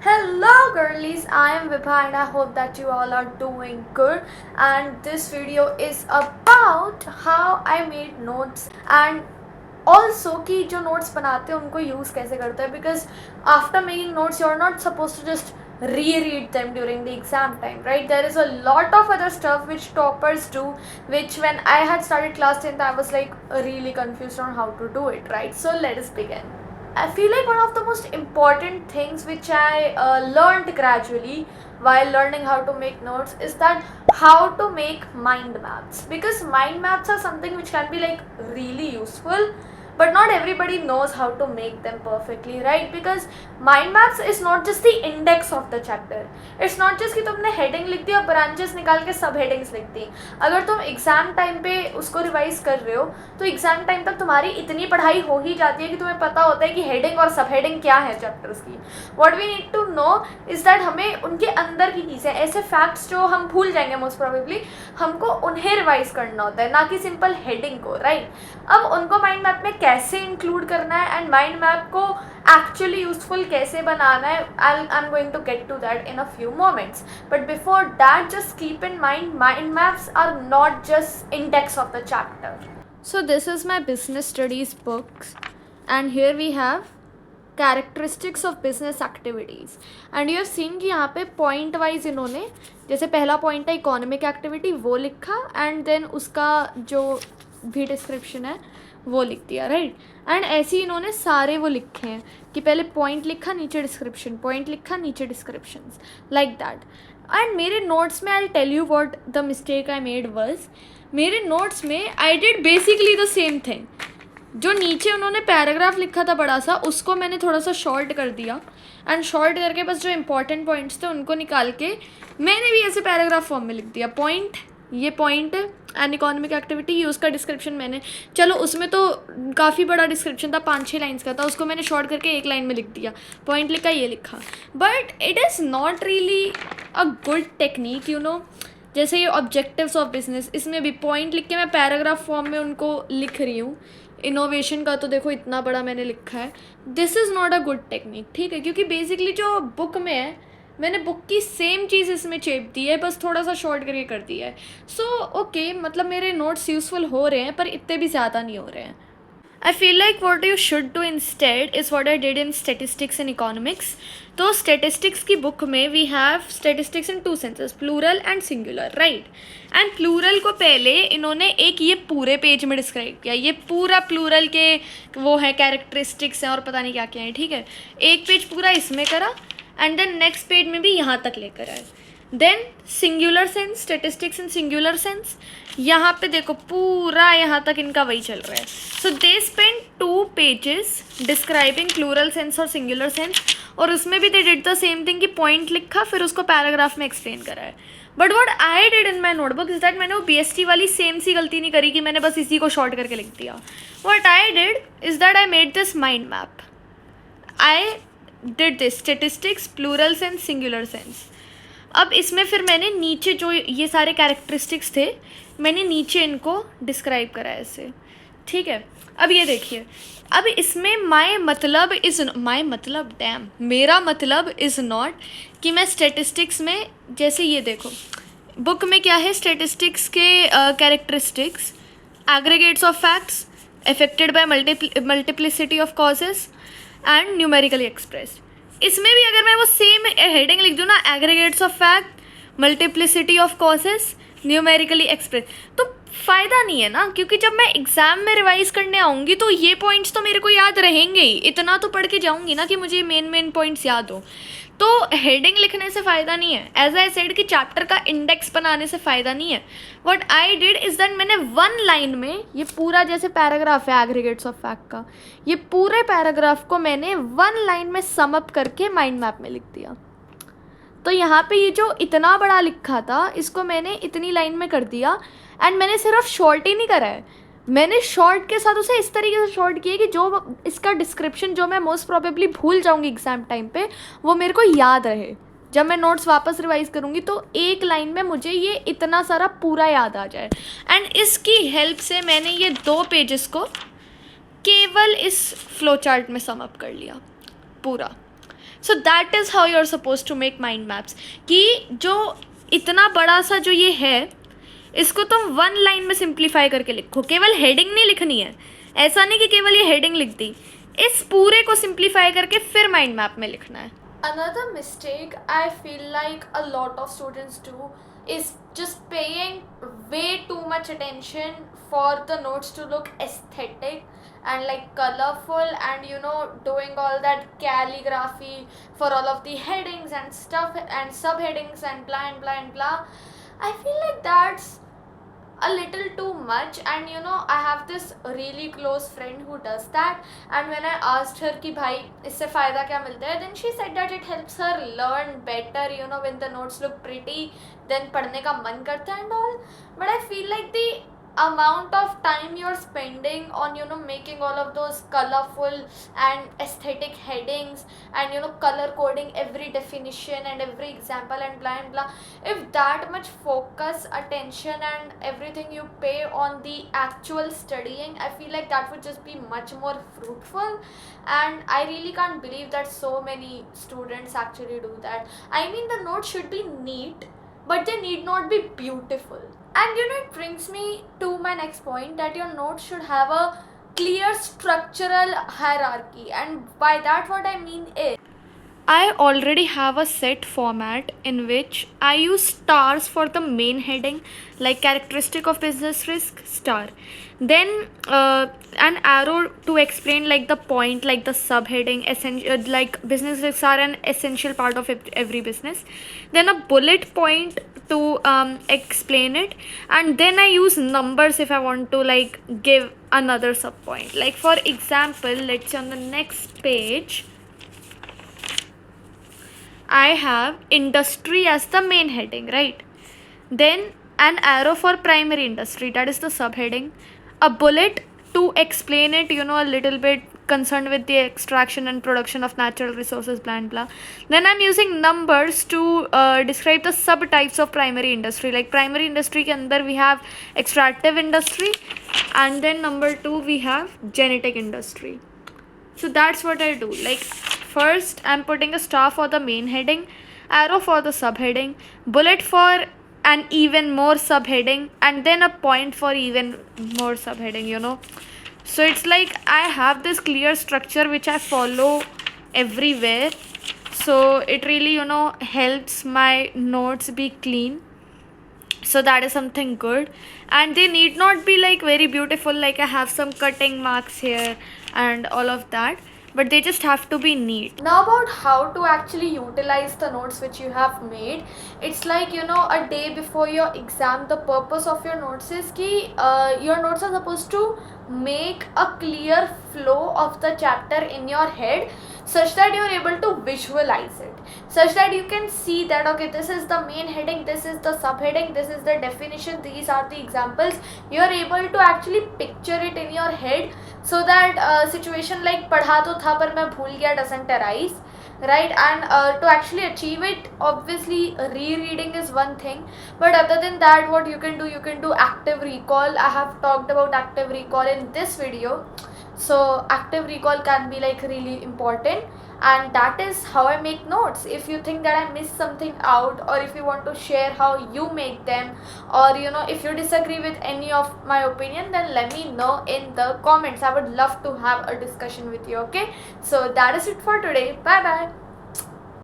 Hello girlies, I am Vibha and I hope that you all are doing good, and this video is about how I made notes and also कि जो notes बनाते हैं उनको use कैसे करते हैं, because after making notes you are not supposed to just reread them during the exam time, right? There is a lot of other stuff which toppers do, which when I had started class 10th I was like really confused on how to do it, right? So let us begin. I feel like one of the most important things which I learned gradually while learning how to make notes is that how to make mind maps, because mind maps are something which can be like really useful, but not everybody knows how to make them perfectly, right? Because mind maps is not just the index of the chapter. It's not just कि तुमने heading लिख दी और branches निकाल के सब headings लिख दी. अगर तुम exam time पे उसको revise कर रहे हो तो exam time तक तुम्हारी इतनी पढ़ाई हो ही जाती है कि तुम्हें पता होता है कि heading और सब heading क्या है chapters की. What we need to know is that हमें उनके अंदर की चीज़ें, ऐसे facts जो हम भूल जाएंगे most probably, हमको उन्हें revise करना होता है, ना कि simple heading को, right? अब उनको mind map में कैसे इंक्लूड करना है एंड माइंड मैप को एक्चुअली यूजफुल कैसे बनाना है, I am going to get to that in a few moments. But before that just keep in mind mind maps are not just index of the chapter. So this is my business studies books and here we have characteristics of business activities and you have seen कि यहाँ पे point wise इन्होंने, जैसे पहला point है economic activity, वो लिखा and then उसका जो भी डिस्क्रिप्शन है वो लिख दिया, राइट? एंड ऐसे ही इन्होंने सारे वो लिखे हैं कि पहले पॉइंट लिखा नीचे डिस्क्रिप्शन, पॉइंट लिखा नीचे डिस्क्रिप्शंस, लाइक दैट. एंड मेरे नोट्स में I tell you what the mistake I made was, मेरे नोट्स में I did basically the same thing. जो नीचे उन्होंने पैराग्राफ लिखा था बड़ा सा, उसको मैंने थोड़ा सा शॉर्ट कर दिया एंड शॉर्ट करके बस जो इंपॉर्टेंट पॉइंट्स थे उनको निकाल के मैंने भी ऐसे पैराग्राफ फॉर्म में लिख दिया. पॉइंट, ये पॉइंट एंड इकोनॉमिक एक्टिविटी, ये उसका डिस्क्रिप्शन मैंने, चलो उसमें तो काफ़ी बड़ा डिस्क्रिप्शन था, 5-6 लाइन्स का था, उसको मैंने शॉर्ट करके एक लाइन में लिख दिया. पॉइंट लिखा, ये लिखा. But it is not really a good technique, you know. जैसे ये ऑब्जेक्टिव्स ऑफ बिजनेस, इसमें भी पॉइंट लिख के मैं पैराग्राफ फॉर्म में उनको लिख रही हूँ. इनोवेशन का तो देखो इतना बड़ा मैंने लिखा है. This is not a good technique, ठीक है? क्योंकि बेसिकली जो बुक में है मैंने बुक की सेम चीज़ इसमें चेप दी है, बस थोड़ा सा शॉर्ट करके कर दिया है. सो ओके, मतलब मेरे नोट्स यूज़फुल हो रहे हैं पर इतने भी ज़्यादा नहीं हो रहे हैं. I feel like what you should do instead is what I did in statistics and economics. तो स्टेटिस्टिक्स की बुक में we have statistics in 2 senses, plural and singular, right? And plural को पहले इन्होंने एक ये पूरे पेज में डिस्क्राइब किया, ये पूरा प्लूरल के वो है कैरेक्टरिस्टिक्स हैं और पता नहीं क्या क्या है, ठीक है? एक पेज पूरा इसमें करा एंड देन नेक्स्ट पेज में भी यहाँ तक लेकर आए. Then singular sense, statistics in singular sense, यहाँ पे देखो पूरा यहाँ तक इनका वही चल रहा है. So they spend 2 pages describing plural sense और सिंगुलर सेंस, और उसमें भी they did the same thing कि पॉइंट लिखा फिर उसको पैराग्राफ में एक्सप्लेन करा है. But what I did in my notebook is that मैंने वो BST वाली सेम सी गलती नहीं करी कि मैंने बस इसी को शॉर्ट करके लिख दिया. What I did is that I made this mind map. I did this statistics, plural sense, singular sense. अब इसमें फिर मैंने नीचे जो ये सारे कैरेक्टरिस्टिक्स थे मैंने नीचे इनको डिस्क्राइब करा ऐसे, ठीक है? अब ये देखिए, अब इसमें मेरा मतलब इज़ नॉट कि मैं स्टेटिस्टिक्स में, जैसे ये देखो बुक में क्या है, स्टेटिस्टिक्स के characteristics, aggregates of facts affected by multiplicity of causes and numerically expressed. इसमें भी अगर मैं वो सेम हेडिंग लिख दूँ ना, aggregates of fact, multiplicity of causes, numerically express, तो फ़ायदा नहीं है ना, क्योंकि जब मैं एग्ज़ाम में रिवाइज़ करने आऊँगी तो ये पॉइंट्स तो मेरे को याद रहेंगे ही, इतना तो पढ़ के जाऊँगी ना कि मुझे मेन पॉइंट्स याद हो. तो हेडिंग लिखने से फ़ायदा नहीं है, एज आई सेड कि चैप्टर का इंडेक्स बनाने से फ़ायदा नहीं है. What I did is that मैंने 1 लाइन में, ये पूरा जैसे पैराग्राफ है एग्रीगेट्स ऑफ फैक्ट का, ये पूरे पैराग्राफ को मैंने 1 लाइन में सम अप करके माइंड मैप में लिख दिया. तो यहाँ पे ये जो इतना बड़ा लिखा था इसको मैंने इतनी लाइन में कर दिया एंड मैंने सिर्फ शॉर्ट ही नहीं करा है, मैंने शॉर्ट के साथ उसे इस तरीके से शॉर्ट किया कि जो इसका डिस्क्रिप्शन जो मैं मोस्ट प्रोबेबली भूल जाऊँगी एग्ज़ाम टाइम पे, वो मेरे को याद रहे. जब मैं नोट्स वापस रिवाइज करूँगी तो एक लाइन में मुझे ये इतना सारा पूरा याद आ जाए. एंड इसकी हेल्प से मैंने ये 2 पेजेस को केवल इस फ्लो चार्ट में सम अप कर लिया पूरा. So that is how you are suppose to make mind maps, कि जो इतना बड़ा सा जो ये है इसको तुम वन लाइन में सिंप्लीफाई करके लिखो, केवल हेडिंग नहीं लिखनी है, ऐसा नहीं कि केवल ये हेडिंग लिख दी, इस पूरे को सिंप्लीफाई करके फिर माइंड मैप में लिखना है. Another mistake I feel like a lot of students do is just paying way too much attention for the notes to look aesthetic and like colorful, and you know, doing all that calligraphy for all of the headings and stuff and subheadings and blah and blah and blah. I feel like that's a little too much, and you know, I have this really close friend who does that, and when I asked her ki bhai isse fayda kya milta hai, then she said that it helps her learn better, you know, when the notes look pretty then padhne ka man karta hai and all. But I feel like the amount of time you're spending on, you know, making all of those colorful and aesthetic headings and, you know, color coding every definition and every example and blah and blah, if that much focus, attention and everything you pay on the actual studying, I feel like that would just be much more fruitful. And I really can't believe that so many students actually do that. I mean, the notes should be neat, but they need not be beautiful. And you know, it brings me to my next point, that your notes should have a clear structural hierarchy, and by that what I mean is, I already have a set format in which I use stars for the main heading, like characteristic of business risk, star. Then an arrow to explain like the point, like the subheading, like business risks are an essential part of every business. Then a bullet point to explain it, and then I use numbers if I want to like give another sub point. Like for example, let's say on the next page I have industry as the main heading, right? Then an arrow for primary industry, that is the subheading. A bullet to explain it, you know, a little bit concerned with the extraction and production of natural resources, blah and blah. Then I'm using numbers to describe the subtypes of primary industry. Like primary industry ke andar we have extractive industry, and then number 2 we have genetic industry. So that's what I do. Like first I'm putting a star for the main heading, arrow for the subheading, bullet for an even more subheading, and then a point for even more subheading, you know. So it's like I have this clear structure which I follow everywhere. So it really, you know, helps my notes be clean. So that is something good, and they need not be like very beautiful, like I have some cutting marks here and all of that, but they just have to be neat. Now about how to actually utilize the notes which you have made, it's like, you know, a day before your exam, the purpose of your notes is ki your notes are supposed to make a clear flow of the chapter in your head, such that you are able to visualize it, such that you can see that okay, this is the main heading, this is the subheading, this is the definition, these are the examples. You are able to actually picture it in your head, so that situation like padha to tha par main bhool gaya doesn't arise, right? And to actually achieve it, obviously rereading is one thing, but other than that, what you can do active recall. I have talked about active recall in this video. So active recall can be like really important, and that is how I make notes. If you think that I missed something out, or if you want to share how you make them, or you know, if you disagree with any of my opinion, then let me know in the comments. I would love to have a discussion with you. Okay, so that is it for today. Bye bye.